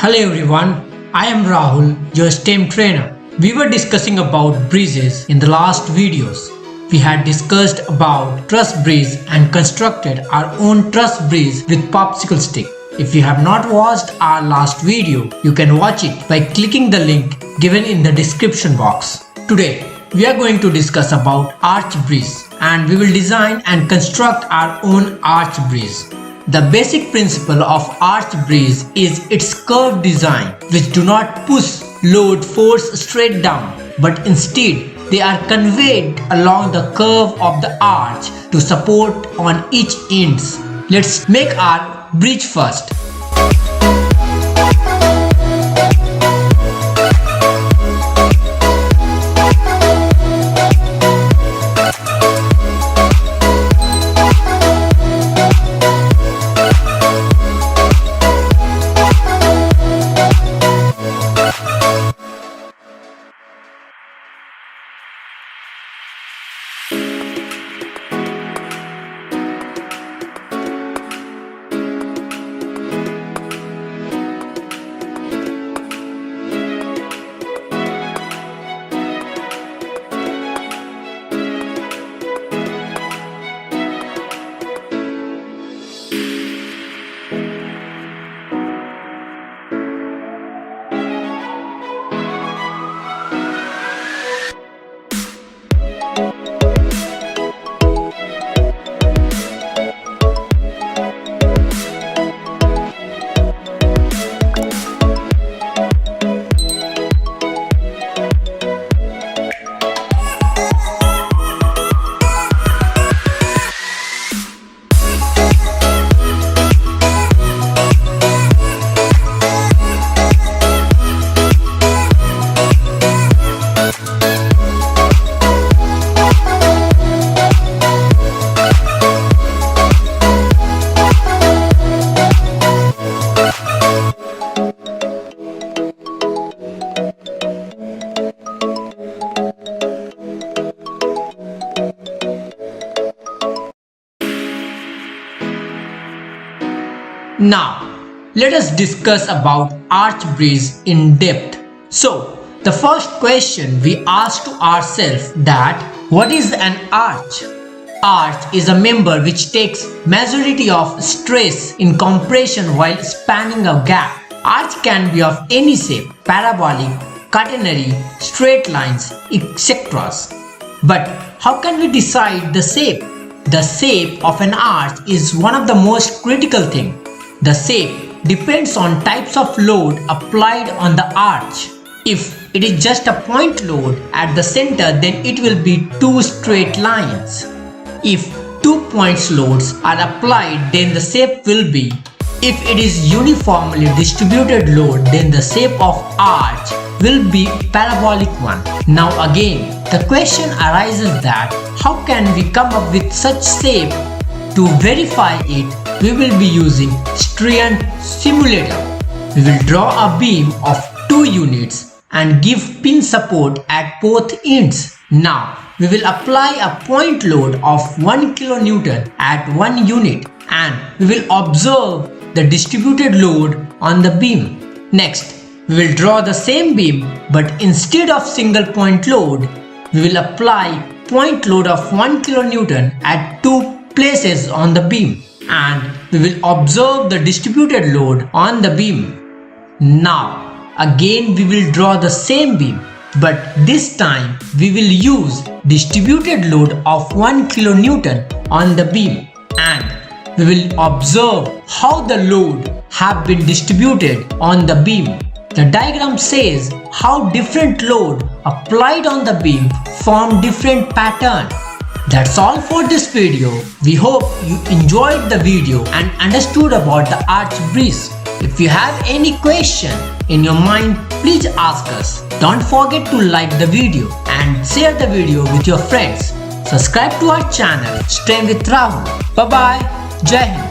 Hello everyone, I am Rahul, your STEM trainer. We were discussing about breezes in the last videos. We had discussed about truss breeze and constructed our own truss breeze with popsicle stick. If you have not watched our last video, you can watch it by clicking the link given in the description box. Today, we are going to discuss about arch breeze and we will design and construct our own arch breeze. The basic principle of arch breeze is its curved design, which do not push load force straight down, but instead they are conveyed along the curve of the arch to support on each ends. Let's make our bridge first. Now, let us discuss about arch breeze in depth. So, the first question we ask to ourselves that what is an arch? Arch is a member which takes majority of stress in compression while spanning a gap. Arch can be of any shape, parabolic, catenary, straight lines, etc. But how can we decide the shape? The shape of an arch is one of the most critical things. The shape depends on types of load applied on the arch. If it is just a point load at the center, then it will be two straight lines. If 2 points loads are applied, then the shape will be. If it is uniformly distributed load, then the shape of arch will be parabolic one. Now again, the question arises that how can we come up with such shape? To verify it, we will be using Striant simulator. We will draw a beam of 2 units and give pin support at both ends. Now, we will apply a point load of 1 kN at 1 unit and we will observe the distributed load on the beam. Next, we will draw the same beam, but instead of single point load, we will apply point load of 1 kN at 2 places on the beam and we will observe the distributed load on the beam. Now again we will draw the same beam, but this time we will use distributed load of 1 kN on the beam and we will observe how the load have been distributed on the beam. The diagram says how different load applied on the beam form different pattern. That's all for this video. We hope you enjoyed the video and understood about the arch breeze. If you have any question in your mind, please ask us. Don't forget to like the video and share the video with your friends. Subscribe to our channel, Stay with Rahul. Bye bye. Jai Hind.